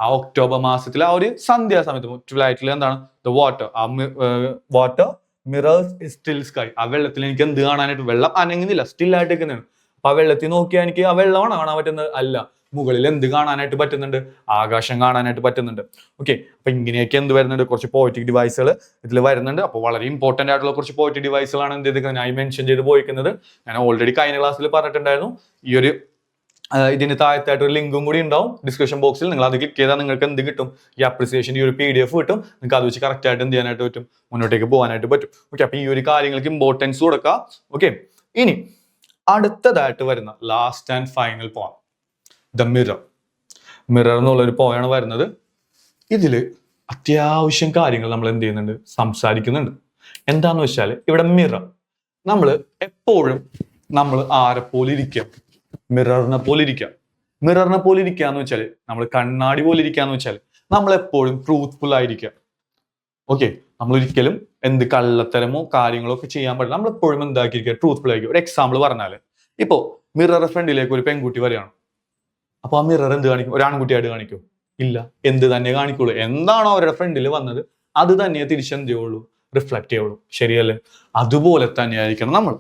ആ ഒക്ടോബർ മാസത്തിൽ ആ ഒരു സന്ധ്യാസമയത്ത് ട്വലൈറ്റിൽ എന്താണ്, ദ വാട്ടർ, ആ വാട്ടർ മിറേഴ്സ് സ്റ്റിൽ സ്കൈ. ആ വെള്ളത്തിൽ എനിക്ക് എന്ത് കാണാനായിട്ട്, വെള്ളം അനങ്ങുന്നില്ല, സ്റ്റിൽ ആയിട്ട് നിൽക്കുന്നതാണ്. അപ്പൊ ആ വെള്ളത്തിൽ നോക്കിയാൽ എനിക്ക് ആ വെള്ളമാണ് കാണാൻ പറ്റുന്നത്, അല്ല, മുകളിൽ എന്ത് കാണാനായിട്ട് പറ്റുന്നുണ്ട്, ആകാശം കാണാനായിട്ട് പറ്റുന്നുണ്ട്. ഓക്കെ. അപ്പൊ ഇങ്ങനെയൊക്കെ എന്ത് വരുന്നുണ്ട്, കുറച്ച് പോയറ്റിക് ഡിവൈസുകൾ ഇതിൽ വരുന്നുണ്ട്. അപ്പോൾ വളരെ ഇമ്പോർട്ടന്റ് ആയിട്ടുള്ള കുറച്ച് പോയറ്റിക് ഡിവൈസുകളാണ് എന്ത് ചെയ്തിരിക്കുന്നത്, ഞാൻ മെൻഷൻ ചെയ്ത് പോയിരിക്കുന്നത്. ഞാൻ ഓൾറെഡി കഴിഞ്ഞ ക്ലാസ്സിൽ പറഞ്ഞിട്ടുണ്ടായിരുന്നു. ഈ ഒരു ഇതിന് താഴത്തായിട്ട് ഒരു ലിങ്കും കൂടി ഉണ്ടാവും ഡിസ്ക്രിപ്ഷൻ ബോക്സിൽ. നിങ്ങൾ അത് ക്ലിക്ക് ചെയ്താൽ നിങ്ങൾക്ക് എന്ത് കിട്ടും, ഈ അപ്രിസിയേഷൻ ഈ ഒരു PDF കിട്ടും. നിങ്ങൾക്ക് അത് വെച്ച് കറക്റ്റ് ആയിട്ട് എന്ത് ചെയ്യാനായിട്ട് പറ്റും, മുന്നോട്ടേക്ക് പോകാനായിട്ട് പറ്റും. ഓക്കെ. അപ്പൊ ഈ ഒരു കാര്യങ്ങൾക്ക് ഇമ്പോർട്ടൻസ് കൊടുക്കുക. ഓക്കെ. ഇനി അടുത്തതായിട്ട് വരുന്ന last and final point, the mirror. Mirror എന്നുള്ളൊരു പോയാണ് വരുന്നത്. ഇതിൽ അത്യാവശ്യം കാര്യങ്ങൾ നമ്മൾ എന്ത് ചെയ്യുന്നുണ്ട്, സംസാരിക്കുന്നുണ്ട്. എന്താന്ന് വെച്ചാൽ ഇവിടെ മിറർ, നമ്മൾ എപ്പോഴും നമ്മൾ ആരെ പോലെ ഇരിക്കുക, മിററിനെ പോലെ ഇരിക്കുക. മിററിനെ പോലെ ഇരിക്കുക എന്ന് വെച്ചാൽ, നമ്മൾ കണ്ണാടി പോലെ ഇരിക്കുക എന്ന് വെച്ചാൽ, നമ്മൾ എപ്പോഴും ട്രൂത്ത്ഫുൾ ആയിരിക്കുക. ഓക്കെ. നമ്മൾ ഒരിക്കലും എന്ത് കള്ളത്തരമോ കാര്യങ്ങളോ ഒക്കെ ചെയ്യാൻ പാടില്ല. നമ്മൾ എപ്പോഴും എന്താക്കിയിരിക്കുക, ട്രൂത്ത്ഫുൾ ആയിരിക്കും. ഒരു എക്സാമ്പിൾ പറഞ്ഞാൽ, ഇപ്പോ മിറർ ഫ്രണ്ടിലേക്ക് ഒരു പെൺകുട്ടി വരികയാണ്. അപ്പൊ ആ മിറർ എന്ത് കാണിക്കും, ഒരു ആൺകുട്ടിയായിട്ട് കാണിക്കും, ഇല്ല, എന്ത് തന്നെ കാണിക്കുള്ളൂ, എന്താണോ അവരുടെ ഫ്രണ്ടിൽ വന്നത് അത് തന്നെ തിരിച്ചെന്ത് ചെയ്യുള്ളൂ, റിഫ്ലക്ട് ചെയ്യുള്ളൂ. ശരിയല്ലേ. അതുപോലെ തന്നെ ആയിരിക്കണം നമ്മൾ.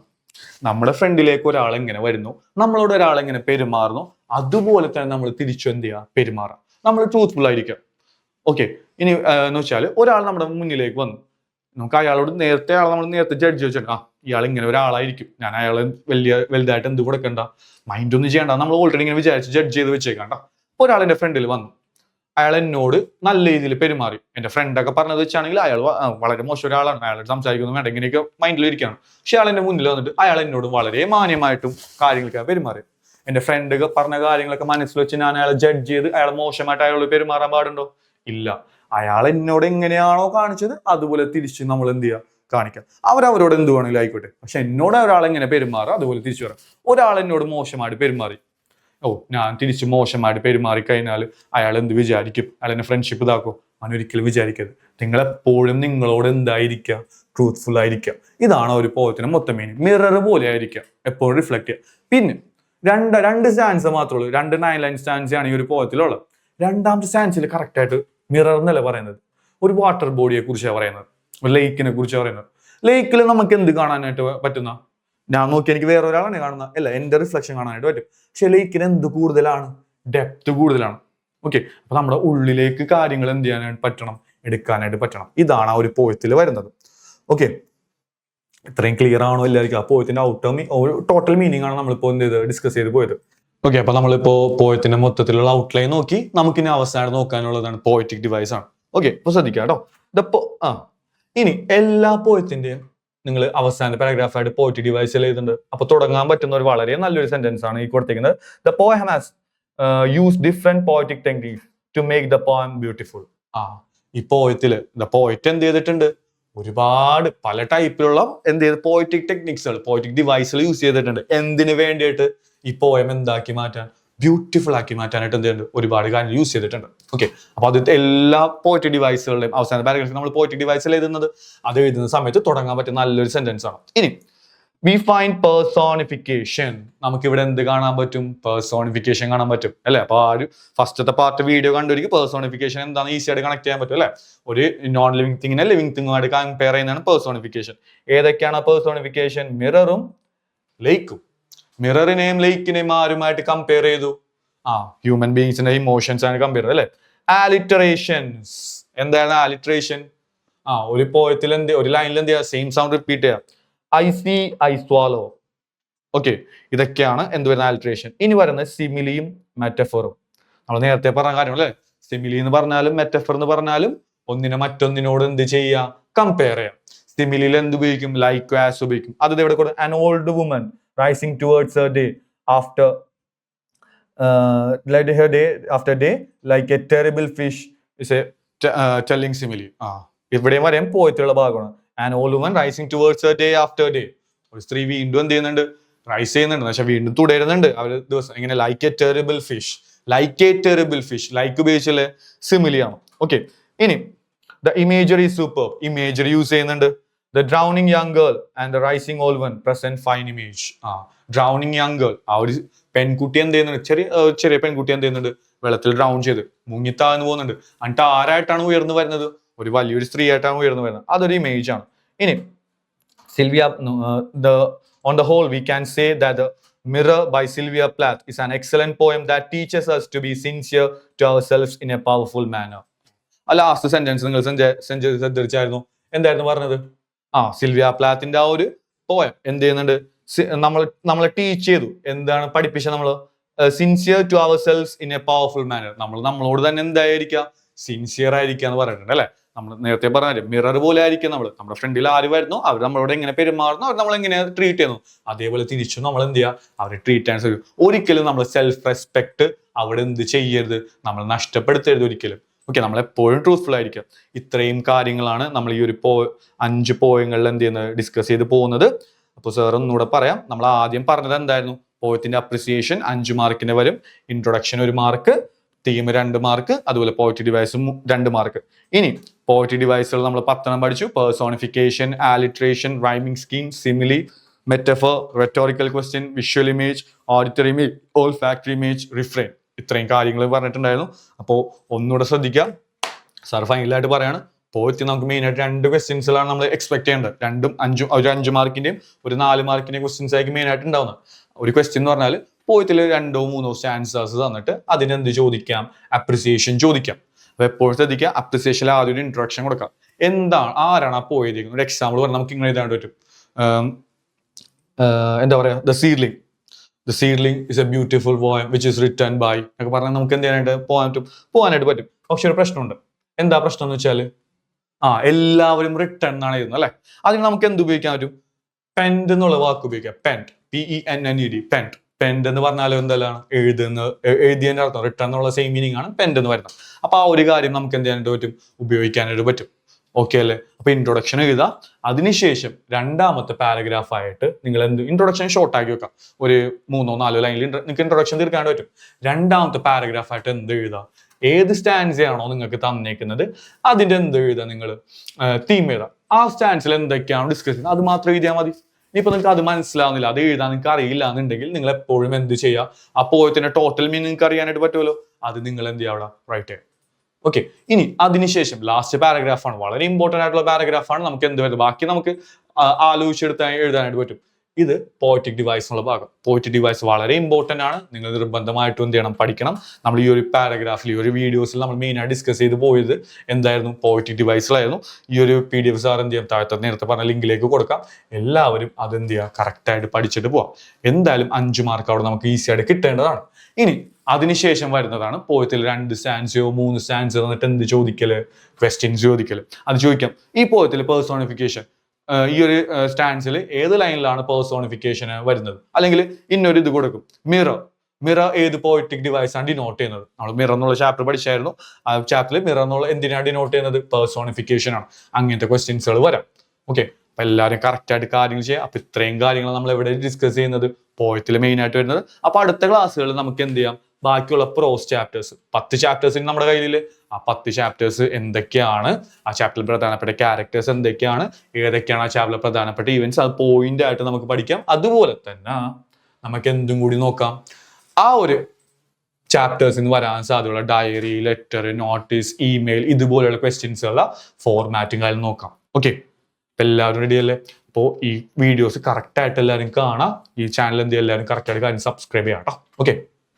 നമ്മുടെ ഫ്രണ്ടിലേക്ക് ഒരാൾ എങ്ങനെ വരുന്നു, നമ്മളോട് ഒരാൾ എങ്ങനെ പെരുമാറുന്നു, അതുപോലെ തന്നെ നമ്മൾ തിരിച്ചു എന്ത് ചെയ്യുക, പെരുമാറാം. നമ്മൾ ട്രൂത്ത്ഫുൾ ആയിരിക്കാം. ഓക്കെ. ഇനി എന്ന് വെച്ചാൽ ഒരാൾ നമ്മുടെ മുന്നിലേക്ക് വന്നു, നമുക്ക് അയാളോട് നമ്മൾ നേരത്തെ ജഡ്ജ് വെച്ചിട്ട്, ഇയാൾ ഇങ്ങനെ ഒരാളായിരിക്കും, ഞാൻ അയാളെ വലുതായിട്ട് എന്ത് കൊടുക്കണ്ട, മൈൻഡ് ഒന്നും ചെയ്യണ്ട, നമ്മൾ ഓൾറെഡി ഇങ്ങനെ വിചാരിച്ച് ജഡ്ജ് ചെയ്ത് വെച്ചേക്കണ്ട. ഒരാൾ എൻ്റെ ഫ്രണ്ടിൽ വന്നു, അയാൾ എന്നോട് നല്ല രീതിയിൽ പെരുമാറി. എൻ്റെ ഫ്രണ്ടൊക്കെ പറഞ്ഞത് വെച്ചാണെങ്കിൽ അയാൾ വളരെ മോശം ഒരാളാണ്, അയാളോട് സംസാരിക്കുന്നു വേണ്ട, ഇങ്ങനെയൊക്കെ മൈൻഡിൽ ഇരിക്കുകയാണ്. പക്ഷെ അയാൾ എൻ്റെ മുന്നിൽ വന്നിട്ട് അയാൾ എന്നോട് വളരെ മാന്യമായിട്ടും കാര്യങ്ങളൊക്കെ പെരുമാറി. എൻ്റെ ഫ്രണ്ട് പറഞ്ഞ കാര്യങ്ങളൊക്കെ മനസ്സിൽ വെച്ച് ഞാൻ അയാളെ ജഡ്ജ് ചെയ്ത് അയാളെ മോശമായിട്ട് അയാളോട് പെരുമാറാൻ പാടുണ്ടോ, ഇല്ല. അയാൾ എന്നോട് എങ്ങനെയാണോ കാണിച്ചത് അതുപോലെ തിരിച്ച് നമ്മൾ എന്ത് ചെയ്യുക, കാണിക്കാം. അവരവരോട് എന്ത് വേണമെങ്കിലും ആയിക്കോട്ടെ. പക്ഷെ എന്നോട് ഒരാൾ എങ്ങനെ പെരുമാറുക അതുപോലെ തിരിച്ചു പറയാം. ഒരാൾ എന്നോട് മോശമായിട്ട് പെരുമാറി, ഞാൻ തിരിച്ച് മോശമായിട്ട് പെരുമാറി കഴിഞ്ഞാൽ അയാൾ എന്ത് വിചാരിക്കും, അയാൾ എന്നെ ഫ്രണ്ട്ഷിപ്പ് ഇതാക്കും? അവൻ ഒരിക്കലും വിചാരിക്കരുത്. നിങ്ങളെപ്പോഴും നിങ്ങളോട് എന്തായിരിക്കുക, ട്രൂത്ത്ഫുൾ ആയിരിക്കുക. ഇതാണ് ഒരു പോയത്തിന് മൊത്തം മീനിങ്. മിറർ പോലെ ആയിരിക്കുക, എപ്പോഴും റിഫ്ലക്ട് ചെയ്യുക. പിന്നെ രണ്ട് സ്റ്റാൻസ് മാത്രമേ ഉള്ളൂ, 2 9 ലൈൻ സ്റ്റാൻസ് ആണ് ഈ ഒരു പോയത്തിലുള്ളത്. രണ്ടാമത്തെ സ്റ്റാൻസിൽ കറക്റ്റായിട്ട് മിറർ എന്നല്ല പറയുന്നത്, ഒരു വാട്ടർ ബോഡിയെ കുറിച്ചാണ് പറയുന്നത്, ഒരു ലേക്കിനെ കുറിച്ചാണ് പറയുന്നത്. ലേക്കിൽ നമുക്ക് എന്ത് കാണാനായിട്ട് പറ്റുന്ന, ഞാൻ നോക്കി എനിക്ക് വേറെ ഒരാളാണ് കാണുന്നത്, അല്ല എന്റെ റിഫ്ലക്ഷൻ കാണാനായിട്ട് പറ്റും. പക്ഷെ ലേക്കിന് എന്ത് കൂടുതലാണ്, ഡെപ്ത് കൂടുതലാണ്. ഓക്കെ, അപ്പൊ നമ്മുടെ ഉള്ളിലേക്ക് കാര്യങ്ങൾ എന്ത് ചെയ്യാനായിട്ട് പറ്റണം, എടുക്കാനായിട്ട് പറ്റണം. ഇതാണ് ആ ഒരു പോയത്തിൽ വരുന്നത്. ഓക്കെ, ഇത്രയും ക്ലിയർ ആണോ എല്ലാവർക്കും? ആ പോയത്തിന്റെ ടോട്ടൽ മീനിങ് ആണ് നമ്മളിപ്പോ എന്ത് ചെയ്ത് ഡിസ്കസ് ചെയ്ത് പോയത്. ഓക്കെ, അപ്പൊ നമ്മളിപ്പോ പോയത്തിന്റെ മൊത്തത്തിലുള്ള ഔട്ട്ലൈൻ നോക്കി. നമുക്കിനി അവസാനം നോക്കാനുള്ളതാണ് പോയറ്റിക് ഡിവൈസ് ആണ്. ഓക്കെ, അപ്പൊ ശ്രദ്ധിക്കാം കേട്ടോ. ഇനി എല്ലാ പോയത്തിന്റെയും നിങ്ങൾ അവസാന പാരഗ്രാഫായിട്ട് പോയറ്റിക് ഡിവൈസ് എഴുതുന്നുണ്ട്. അപ്പൊ തുടങ്ങാൻ പറ്റുന്ന ഒരു വളരെ നല്ലൊരു സെന്റൻസ് ആണ് ഈ കൊടുത്തിരിക്കുന്നത്. The poem has use different poetic techniques to make the poem beautiful. ഈ പോയത്തില് ദ പോയറ്റ് എന്ത് ചെയ്തിട്ടുണ്ട്, ഒരുപാട് പല ടൈപ്പിലുള്ള എന്ത് ചെയ്ത് പോയറ്റിക് ടെക്നിക്സുകൾ, പോയറ്റിക് ഡിവൈസുകൾ യൂസ് ചെയ്തിട്ടുണ്ട്. എന്തിനു വേണ്ടിയിട്ട്? ഈ പോയം എന്താക്കി മാറ്റാൻ, ബ്യൂട്ടിഫുൾ ആക്കി മാറ്റാനായിട്ട് എന്ത് ചെയ്യുന്നുണ്ട്, ഒരുപാട് കാര്യങ്ങൾ യൂസ് ചെയ്തിട്ടുണ്ട്. ഓക്കെ, അപ്പൊ അത് എല്ലാ പോയറ്റിക് ഡിവൈസുകളുടെയും അവസാന പാരഗ്രാഫിൽ നമ്മൾ പോയറ്റിക് ഡിവൈസിൽ എഴുതുന്നത്, അത് എഴുതുന്ന സമയത്ത് തുടങ്ങാൻ പറ്റുന്ന നല്ലൊരു സെന്റൻസ് ആണ്. ഇനി വി ഫൈൻഡ് പേഴ്സോണിഫിക്കേഷൻ. നമുക്ക് ഇവിടെ എന്ത് കാണാൻ പറ്റും, പേഴ്സോണിഫിക്കേഷൻ കാണാൻ പറ്റും അല്ലെ. അപ്പൊ ആ ഒരു ഫസ്റ്റത്തെ പാർട്ട് വീഡിയോ കണ്ടുപിടിക്കും, പേഴ്സോണിഫിക്കേഷൻ എന്താണെന്ന് ഈസി ആയിട്ട് കണക്ട് ചെയ്യാൻ പറ്റും അല്ലെ. ഒരു നോൺ ലിവിങ് തിങ്ങിനെ ലിവിങ് തിങ്ങുമായിട്ട് കമ്പയർ ചെയ്യുന്നതാണ് പേഴ്സോണിഫിക്കേഷൻ. ഏതൊക്കെയാണ് പേഴ്സോണിഫിക്കേഷൻ? മിററും ലേക്കും. മിററിനെയും ലേക്കിനെയും ആരുമായിട്ട് കമ്പയർ ചെയ്തു? ഹ്യൂമൻ ബീങ്സിന്റെ ഇമോഷൻസ് ആണ് കമ്പയർ ചെയ്തത് അല്ലെ. ആലിറ്ററേഷൻസ്. എന്താണ് ആലിറ്ററേഷൻ? ഒരു പോയത്തിൽ ഒരു ലൈനിൽ എന്ത് ചെയ്യുക, സെയിം സൗണ്ട് റിപ്പീറ്റ് ചെയ്യുക. I see, I swallow. Okay, ഇതൊക്കെയാണ് എന്ത് വരുന്ന ആലിറ്ററേഷൻ. ഇനി വരുന്നത് സിമിലിയും മെറ്റഫറും. നമ്മൾ നേരത്തെ പറഞ്ഞ കാര്യം അല്ലെ. സിമിലി എന്ന് പറഞ്ഞാലും മെറ്റഫർ എന്ന് പറഞ്ഞാലും ഒന്നിനെ മറ്റൊന്നിനോട് എന്ത് ചെയ്യുക, കമ്പയർ ചെയ്യാം. സിമിലിയിൽ എന്ത് ഉപയോഗിക്കും, ലൈക്ക് ആസ് ഉപയോഗിക്കും. അത് ഇവിടെ കൂടെ an old woman rising towards her day after day like a terrible fish is a telling simile. ഇവിടെയും വരെയും പോയത്തിലുള്ള ഭാഗമാണ്. an old woman rising towards her day after day. ഒരു സ്ത്രീ വീണ്ടും എന്ത് ചെയ്യുന്നുണ്ട്, റൈസ് ചെയ്യുന്നുണ്ട്, പക്ഷെ വീണ്ടും തുടരുന്നുണ്ട് അവര് ദിവസം. ഇങ്ങനെ like A terrible fish, like A terrible fish, like ഉപയോഗിച്ചുള്ള സിമിലിയാണ്. ഓക്കെ, ഇനി the imagery super. Imagery use ചെയ്യുന്നുണ്ട്. The drowning young girl and the rising old one present fine image. Drowning young girl, ആ ഒരു പെൺകുട്ടി എന്ത് ചെയ്യുന്നുണ്ട്, ചെറിയ പെൺകുട്ടി എന്ത് ചെയ്യുന്നുണ്ട്, വെള്ളത്തിൽ ഡ്രൗൺ ചെയ്ത് മുങ്ങിത്താന്ന് പോകുന്നുണ്ട്. എന്നിട്ട് ആരായിട്ടാണ് ഉയർന്നു വരുന്നത്, ഒരു വലിയൊരു സ്ത്രീ ആയിട്ടാണ് ഉയർന്നു വരുന്നത്. അതൊരു ഇമേജ് ആണ്. ഇനി Sylvia, on the whole, we can say that the Mirror by Sylvia Plath is an excellent poem that teaches us to be sincere to ourselves in a powerful manner. ആ ലാസ്റ്റ് സെന്റൻസ് നിങ്ങൾ ശ്രദ്ധിച്ചായിരുന്നു, എന്തായിരുന്നു പറഞ്ഞത്? Sylvia പ്ലാത്തിന്റെ ആ ഒരു poem എന്ത് ചെയ്യുന്നുണ്ട്, നമ്മളെ teach ചെയ്തു, എന്താണ് പഠിപ്പിച്ച നമ്മള്, sincere to ourselves in a powerful manner. നമ്മളോട് തന്നെ എന്തായിരിക്കുക, സിൻസിയർ ആയിരിക്കുക എന്ന് പറഞ്ഞിട്ടുണ്ട് അല്ലെ. നമ്മൾ നേരത്തെ പറഞ്ഞ മിറർ പോലെ ആയിരിക്കും നമ്മുടെ ഫ്രണ്ടിൽ ആര് വരുന്നു, അവർ നമ്മളോട് എങ്ങനെ പെരുമാറുന്നു, അവർ നമ്മൾ എങ്ങനെ ട്രീറ്റ് ചെയ്യുന്നു, അതേപോലെ തിരിച്ചു നമ്മൾ എന്ത് ചെയ്യുക, അവരെ ട്രീറ്റ് ചെയ്യാൻ സാധിക്കും. ഒരിക്കലും നമ്മൾ സെൽഫ് റെസ്പെക്ട് അവിടെ എന്ത് ചെയ്യരുത്, നമ്മൾ നഷ്ടപ്പെടുത്തരുത് ഒരിക്കലും. ഓക്കെ, നമ്മൾ എപ്പോഴും ട്രൂത്ത്ഫുൾ ആയിരിക്കും. ഇത്രയും കാര്യങ്ങളാണ് നമ്മൾ ഈ ഒരു 5 പോയങ്ങളിൽ എന്ത് ചെയ്യുന്നത്, ഡിസ്കസ് ചെയ്ത് പോകുന്നത്. അപ്പോൾ സാർ ഒന്നുകൂടെ പറയാം. നമ്മൾ ആദ്യം പറഞ്ഞത് എന്തായിരുന്നു, പോയത്തിന്റെ അപ്രിസിയേഷൻ 5 മാർക്കിന് വരും. ഇൻട്രൊഡക്ഷൻ 1 മാർക്ക്, തീം 2 മാർക്ക്, അതുപോലെ പോയട്രി ഡിവൈസും 2 മാർക്ക്. ഇനി പോയട്രി ഡിവൈസുകൾ നമ്മൾ 10 പഠിച്ചു. Personification, alliteration, rhyming scheme, simile, metaphor, rhetorical question, visual image, auditory image, olfactory image, refrain. ഇത്രയും കാര്യങ്ങൾ പറഞ്ഞിട്ടുണ്ടായിരുന്നു. അപ്പോൾ ഒന്നുകൂടെ ശ്രദ്ധിക്കാം. സാർ ഫൈനലായിട്ട് പറയാണ്, പോയത്തിൽ നമുക്ക് മെയിനായിട്ട് 2 ക്വസ്റ്റ്യൻസിലാണ് നമ്മൾ എക്സ്പെക്ട് ചെയ്യേണ്ടത്. 2ഉം 5ഉം, ഒരു 5 മാർക്കിന്റെയും ഒരു 4 മാർക്കിന്റെയും ക്വസ്റ്റ്യൻസ് ആയിരിക്കും മെയിനായിട്ട് ഉണ്ടാവുന്നത്. ഒരു ക്വസ്റ്റ്യൻ എന്ന് പറഞ്ഞാൽ പോയത്തിൽ 2ഓ 3ഓ സ്റ്റാൻസേഴ്സ് തന്നിട്ട് അതിനെന്ത് ചോദിക്കാം, അപ്രിസിയേഷൻ ചോദിക്കാം. അപ്പൊ എപ്പോഴും ശ്രദ്ധിക്കുക, അപ്രിസിയേഷനിൽ ആദ്യം ഒരു ഇൻട്രൊഡക്ഷൻ കൊടുക്കാം. എന്താണ്, ആരാണ് ആ പോയിരിക്കുന്നത്, ഒരു എക്സാമ്പിൾ പറഞ്ഞാൽ നമുക്ക് ഇങ്ങനെ എഴുതാൻ പറ്റും. എന്താ പറയാ, the seedling is a beautiful poem which is written by എന്നൊക്കെ പറഞ്ഞാൽ നമുക്ക് എന്ത് ചെയ്യാനായിട്ട് പോകാനായിട്ട് പറ്റും. പക്ഷെ ഒരു പ്രശ്നമുണ്ട്. എന്താ പ്രശ്നം എന്ന് വെച്ചാൽ, എല്ലാവരും റിട്ടൺ എന്നാണ് എഴുതുന്നത് അല്ലെ. അതിന് നമുക്ക് എന്ത് ഉപയോഗിക്കാൻ പറ്റും, പെൻഡ് എന്നുള്ള വാക്ക് ഉപയോഗിക്കാം. പെൻഡ്, PENNED, പെൻഡ്. പെൻഡ് എന്ന് പറഞ്ഞാലും എന്തെല്ലാം എഴുതിയതിന്റെ അർത്ഥം റിട്ടേൺ എന്നുള്ള സെയിം മീനിങ് ആണ് പെൻഡ് എന്ന് പറയുന്നത്. അപ്പൊ ആ ഒരു കാര്യം നമുക്ക് എന്ത് ചെയ്യാനായിട്ട് പറ്റും, ഉപയോഗിക്കാനായിട്ട് പറ്റും. ഓക്കെ അല്ലേ? അപ്പൊ ഇൻട്രൊഡക്ഷൻ എഴുതാം. അതിനുശേഷം രണ്ടാമത്തെ പാരഗ്രാഫ് ആയിട്ട് നിങ്ങൾ ഇൻട്രൊഡക്ഷൻ ഷോർട്ട് ആക്കി വെക്കാം. ഒരു 3-4 ലൈനിൽ നിങ്ങൾക്ക് ഇൻട്രൊഡക്ഷൻ തീർക്കാണ്ട് പറ്റും. രണ്ടാമത്തെ പാരഗ്രാഫ് ആയിട്ട് എന്ത് എഴുതാം, ഏത് സ്റ്റാൻസയാണോ നിങ്ങൾക്ക് തന്നേക്കുന്നത് അതിന്റെ എന്ത് എഴുതാം, നിങ്ങൾ തീം എഴുതാം. ആ സ്റ്റാൻസിൽ എന്തൊക്കെയാണോ ഡിസ്കസ് ചെയ്യുന്നത് അത് മാത്രം എഴുതിയാൽ മതി. ഇനിയിപ്പോ നിങ്ങൾക്ക് അത് മനസ്സിലാവുന്നില്ല, അത് എഴുതാൻ നിങ്ങൾക്ക് അറിയില്ല എന്നുണ്ടെങ്കിൽ നിങ്ങൾ എപ്പോഴും എന്ത് ചെയ്യുക, ആ പോയത്തിന്റെ ടോട്ടൽ മീനിങ് നിങ്ങൾക്ക് അറിയാനായിട്ട് പറ്റുമല്ലോ, അത് നിങ്ങൾ എന്ത് ചെയ്യുക അവിടെ റൈറ്റ് ചെയ്യുക. ഓക്കെ, ഇനി അതിനുശേഷം ലാസ്റ്റ് പാരഗ്രാഫാണ്, വളരെ ഇമ്പോർട്ടന്റ് ആയിട്ടുള്ള പാരഗ്രാഫാണ്. നമുക്ക് എന്ത് വരുന്നത് ബാക്കി നമുക്ക് ആലോചിച്ചെടുത്ത് എഴുതാനായിട്ട് പറ്റും. ഇത് പോയറ്റിക് ഡിവൈസ് എന്നുള്ള ഭാഗം. പോയറ്റിക് ഡിവൈസ് വളരെ ഇമ്പോർട്ടന്റ് ആണ്, നിങ്ങൾ നിർബന്ധമായിട്ടും എന്ത് ചെയ്യണം, പഠിക്കണം. നമ്മൾ ഈ ഒരു പാരഗ്രാഫിൽ ഈ ഒരു വീഡിയോസിൽ നമ്മൾ മെയിനായി ഡിസ്കസ് ചെയ്ത് പോയത് എന്തായിരുന്നു, പോയറ്റിക് ഡിവൈസിലായിരുന്നു. ഈ ഒരു PDF സാർ എന്ത് ചെയ്യാം, താഴത്തെ നേരത്തെ പറഞ്ഞ ലിങ്കിലേക്ക് കൊടുക്കാം. എല്ലാവരും അതെന്ത് ചെയ്യുക, കറക്റ്റായിട്ട് പഠിച്ചിട്ട് പോവാം. എന്തായാലും 5 മാർക്ക് അവിടെ നമുക്ക് ഈസി ആയിട്ട് കിട്ടേണ്ടതാണ്. ഇനി അതിനുശേഷം വരുന്നതാണ് പോയത്തിൽ 2 സ്റ്റാൻസയോ 3 സ്റ്റാൻസോ എന്നിട്ട് എന്ത് ചോദിക്കല്, ക്വസ്റ്റ്യൻസ് ചോദിക്കല്. അത് ചോദിക്കാം. ഈ പോയത്തിൽ പേഴ്സോണിഫിക്കേഷൻ ഈ ഒരു സ്റ്റാൻസിൽ ഏത് ലൈനിലാണ് പേഴ്സോണിഫിക്കേഷൻ വരുന്നത്, അല്ലെങ്കിൽ ഇന്നൊരു ഇത് കൊടുക്കും, മിറർ ഏത് പോയറ്റിക് ഡിവൈസ് ആണ് ഡിനോട്ട് ചെയ്യുന്നത്. നമ്മൾ മിറർ എന്നുള്ള ചാപ്റ്റർ പഠിച്ചായിരുന്നു. ആ ചാപ്റ്ററിൽ മിറർ എന്നുള്ള എന്തിനാണ് ഡിനോട്ട് ചെയ്യുന്നത്, പേഴ്സോണിഫിക്കേഷൻ ആണ്. അങ്ങനത്തെ ക്വസ്റ്റ്യൻസുകൾ വരാം. ഓക്കെ, അപ്പൊ എല്ലാവരും കറക്റ്റ് ആയിട്ട് കാര്യങ്ങൾ ചെയ്യാം. അപ്പൊ ഇത്രയും കാര്യങ്ങൾ നമ്മൾ എവിടെ ഡിസ്കസ് ചെയ്യുന്നത്, പോയത്തിൽ മെയിൻ ആയിട്ട് വരുന്നത്. അപ്പൊ അടുത്ത ക്ലാസ്സുകളിൽ നമുക്ക് എന്ത് ചെയ്യാം, ബാക്കിയുള്ള പ്രോസ് ചാപ്റ്റേഴ്സ് 10 ചാപ്റ്റേഴ്സ് നമ്മുടെ കയ്യിൽ. ആ 10 ചാപ്റ്റേഴ്സ് എന്തൊക്കെയാണ്, ആ ചാപ്റ്ററിൽ പ്രധാനപ്പെട്ട ക്യാരക്ടേഴ്സ് എന്തൊക്കെയാണ്, ഏതൊക്കെയാണ് ആ ചാപ്റ്ററിൽ പ്രധാനപ്പെട്ട ഇവന്റ്സ്, അത് പോയിന്റ് ആയിട്ട് നമുക്ക് പഠിക്കാം. അതുപോലെ തന്നെ നമുക്ക് എന്തും കൂടി നോക്കാം, ആ ഒരു ചാപ്റ്റേഴ്സിന് വരാൻ സാധ്യതയുള്ള ഡയറി, ലെറ്റർ, നോട്ടീസ്, ഇമെയിൽ ഇതുപോലെയുള്ള ക്വസ്റ്റ്യൻസുകളുടെ ഫോർമാറ്റും കാര്യം നോക്കാം. ഓക്കെ, എല്ലാവരും റെഡി അല്ലേ? അപ്പോൾ ഈ വീഡിയോസ് കറക്റ്റ് ആയിട്ട് എല്ലാവരും കാണാം. ഈ ചാനൽ എന്ത് എല്ലാവരും കറക്റ്റ് ആയിട്ട് കാര്യം സബ്സ്ക്രൈബ് ചെയ്യാം കേട്ടോ. ഓക്കെ.